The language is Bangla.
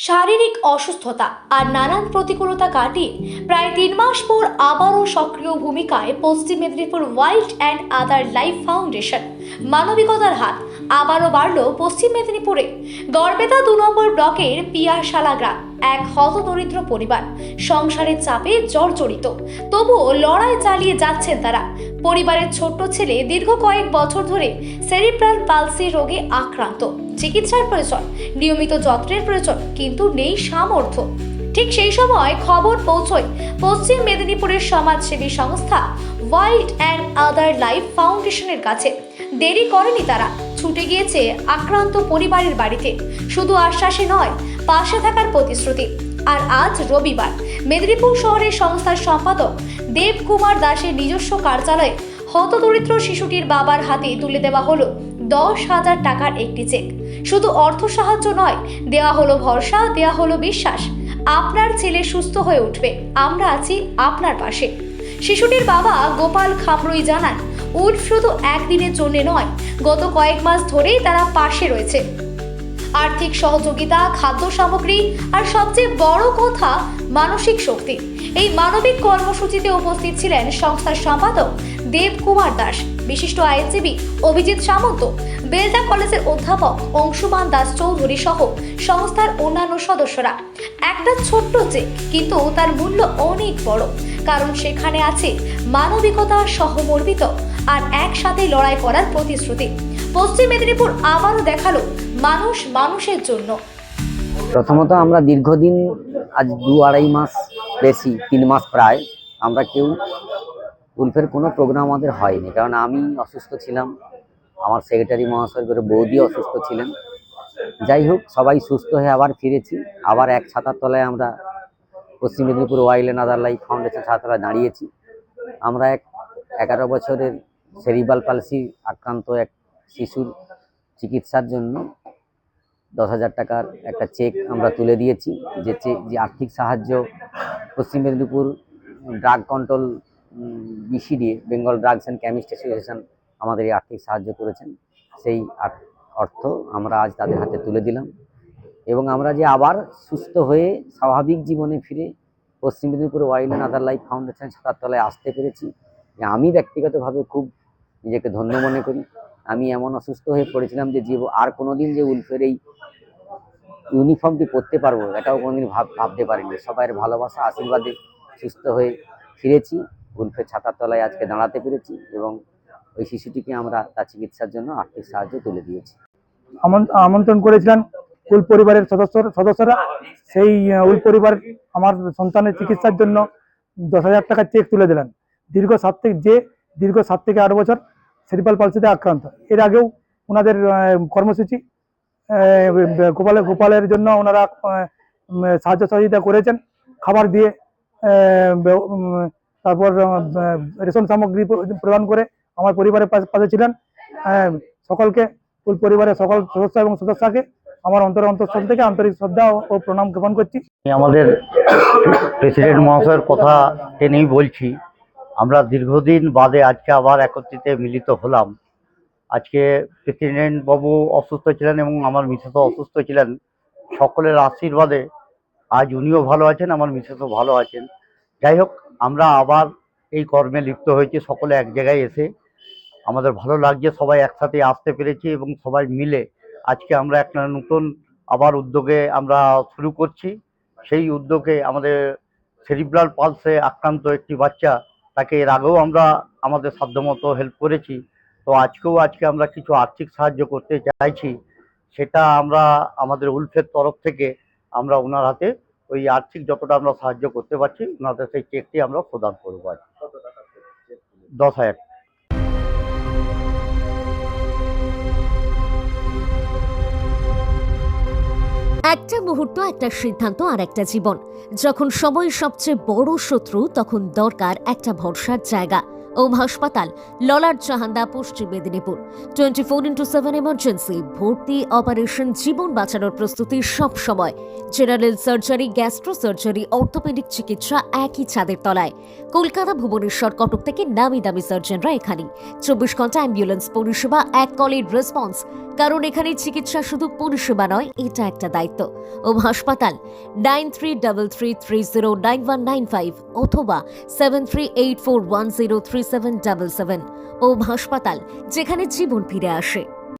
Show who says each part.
Speaker 1: শারীরিক অসুস্থতা আর নানান প্রতিকূলতা কাটিয়ে প্রায় ৩ মাস পর আবারও সক্রিয় ভূমিকায় পশ্চিম Medinipur wild and other life foundation. মানবিকতার হাত আবারও বাড়ল পশ্চিম মেদিনীপুরে। গড়বেতা ২ নম্বর ব্লকের পিয়ারশালা গ্রাম এক হতদরিদ্র পরিবার সংসারের চাপে জর্জরিত, তবুও লড়াই চালিয়ে যাচ্ছেন তারা। পরিবারের ছোট্ট ছেলে দীর্ঘ কয়েক বছর ধরে সেরিব্রাল পালসি রোগে আক্রান্ত। চিকিৎসার প্রয়োজন, নিয়মিত যত্নের প্রয়োজন, কিন্তু নেই সামর্থ্য। ঠিক সেই সময় খবর পৌঁছয় পশ্চিম মেদিনীপুরের সমাজসেবী সংস্থা ওয়াইল্ড অ্যান্ড আদার লাইফ ফাউন্ডেশনের কাছে। দেরি করেনি তারা, ছুটে গিয়েছে আক্রান্ত পরিবারের বাড়িতে। শুধু আশ্বাসে নয়, পাশে থাকার প্রতিশ্রুতি। আর আজ রবিবার মেদিনীপুর শহরের সংস্থার সম্পাদক দেবকুমার দাসের নিজস্ব কার্যালয়ে হতদরিদ্র শিশুটির বাবার হাতে তুলে দেওয়া হলো ১০,০০০ টাকার একটি চেক। শুধু অর্থ সাহায্য নয়, দেওয়া হলো ভরসা, দেওয়া হলো বিশ্বাস। আপনার ছেলে সুস্থ হয়ে উঠবে, আমরা আছি আপনার পাশে। শিশুটির বাবা গোপাল খামরুই জানান, উল্ফ শুধু একদিনের জন্য নয়, গত কয়েক মাস ধরেই তারা পাশে রয়েছে। আর্থিক সহযোগিতা, খাদ্য সামগ্রী আর সবচেয়ে বড় কথা মানসিক শক্তি। এই মানবিক কর্মসূচিতে উপস্থিত ছিলেন সংস্থার সম্পাদক দেবকুমার দাস, বিশিষ্ট আইনজীবী অভিজিৎ সামন্ত, বেলদা কলেজের অধ্যাপক অংশুমান দাস চৌধুরী সহ সংস্থার অন্যান্য সদস্যরা। একটা ছোট্ট চেক, কিন্তু তার মূল্য অনেক বড়, কারণ সেখানে আছে মানবিকতা, সহমর্মিত আর একসাথে লড়াই করার প্রতিশ্রুতি। পশ্চিম মেদিনীপুর আবারও দেখালো মানুষ মানুষের জন্য।
Speaker 2: প্রথমত আমরা দীর্ঘদিন, আজ ২-২.৫ মাস, বেশি ৩ মাস প্রায়, আমরা কেউ উল্ফের কোনো প্রোগ্রাম আমাদের হয়নি। কারণ আমি অসুস্থ ছিলাম, আমার সেক্রেটারি মহাশয় করে বৌদি অসুস্থ ছিলেন। যাই হোক, সবাই সুস্থ হয়ে আবার ফিরেছি। আবার এক ছাতার তলায় আমরা পশ্চিম Medinipur wild and other life foundation ছাতার তলায় দাঁড়িয়েছি। আমরা ১১ বছরের সেরিব্রাল পালসি আক্রান্ত এক শিশুর চিকিৎসার জন্য ১০,০০০ টাকার একটা চেক আমরা তুলে দিয়েছি। যে আর্থিক সাহায্য পশ্চিম Medinipur drug control BCDA, Bengal drugs and chemist association আমাদের এই আর্থিক সাহায্য করেছেন। সেই অর্থ আমরা আজ তাদের হাতে তুলে দিলাম, এবং আমরা যে আবার সুস্থ হয়ে স্বাভাবিক জীবনে ফিরে পশ্চিম Medinipur wild and other life foundation ছাতার তলায় আসতে পেরেছি, আমি ব্যক্তিগতভাবে খুব নিজেকে ধন্য মনে করি। আমি এমন অসুস্থ হয়ে পড়েছিলাম যে আর কোনোদিন যে উল্ফের এই ইউনিফর্মটি পরতে পারবো, এটাও কোনোদিন ভাবতে পারিনি। সবাইয়ের ভালোবাসা, আশীর্বাদে সুস্থ হয়ে ফিরেছি, উল্ফের ছাতার তলায় আজকে দাঁড়াতে পেরেছি, এবং ওই শিশুটিকে আমরা তার চিকিৎসার জন্য আর্থিক সাহায্য তুলে দিয়েছি।
Speaker 3: আমন্ত্রণ করেছিলেন উল্ফ পরিবারের সদস্যরা। সেই উল্ফ পরিবার আমার সন্তানের চিকিৎসার জন্য ১০,০০০ টাকার চেক তুলে দিলেন। দীর্ঘ ৭ থেকে ৮ বছর সেরিব্রাল পালসিতে আক্রান্ত। এর আগেও ওনাদের কর্মসূচি গোপালের জন্য ওনারা সাহায্য সহযোগিতা করেছেন, খাবার দিয়ে, তারপর রেশন সামগ্রী প্রদান করে আমার পরিবারের পাশে ছিলেন। সকলকে, পরিবারের সকল সদস্য এবং সদস্যকে আমার অন্তঃস্থল থেকে আন্তরিক শ্রদ্ধা ও প্রণাম জ্ঞাপন করছি।
Speaker 4: আমাদের প্রেসিডেন্ট মহাশয়ের কথা টেনেই বলছি, আমরা দীর্ঘদিন বাদে আজকে আবার একত্রিত মিলিত হলাম। আজকে প্রেসিডেন্ট বাবু অসুস্থ ছিলেন এবং আমার মিসেসও অসুস্থ ছিলেন। সকলের আশীর্বাদে আজ উনিও ভালো আছেন, আমার মিসেসও ভালো আছেন। যাই হোক, আমরা আবার এই কর্মে লিপ্ত হয়েছি, সকলে এক জায়গায় এসে আমাদের ভালো লাগছে, সবাই একসাথে আসতে পেরেছি, এবং সবাই মিলে আজকে আমরা একটা নতুন আবার উদ্যোগে আমরা শুরু করছি। সেই উদ্যোগে আমাদের সেরিব্রাল পালসে আক্রান্ত একটি বাচ্চা, তাকে এর আগেও আমরা আমাদের সাধ্যমতো হেল্প করেছি। তো আজকে আমরা কিছু আর্থিক সাহায্য করতে চাইছি, সেটা আমরা আমাদের উল্ফের তরফ থেকে আমরা ওনার হাতে ওই আর্থিক যতটা আমরা সাহায্য করতে পারছি, ওনাদের সেই চেকটি আমরা প্রদান করবো। আজ ১০,০০০।
Speaker 5: একটা মুহূর্ত, একটা সিদ্ধান্ত আর একটা জীবন। যখন সময় সবচেয়ে বড় শত্রু, তখন দরকার একটা ভরসার জায়গা। ওম হাসপাতাল, ললাট জাহান্দা, পশ্চিম মেদিনীপুর। 24/7 এমার্জেন্সি, ভর্তি, অপারেশন, জীবন বাঁচানোর প্রস্তুতি সব সময়। General surgery, gastro surgery, orthopaedic চিকিৎসা একই ছাদের তলায়। কলকাতা, ভুবনেশ্বর, কটক থেকে নামি দামি সার্জনরা এখানে। 24 ঘন্টা অ্যাম্বুলেন্স পরিষেবা, এক কলের রেসপন্স। কারণ এখানে চিকিৎসা শুধু পরিষেবা নয়, এটা একটা দায়িত্ব। ওম হাসপাতাল, 9333309195 অথবা 7384103777। ওম হাসপাতাল, যেখানে জীবন ফিরে আসে।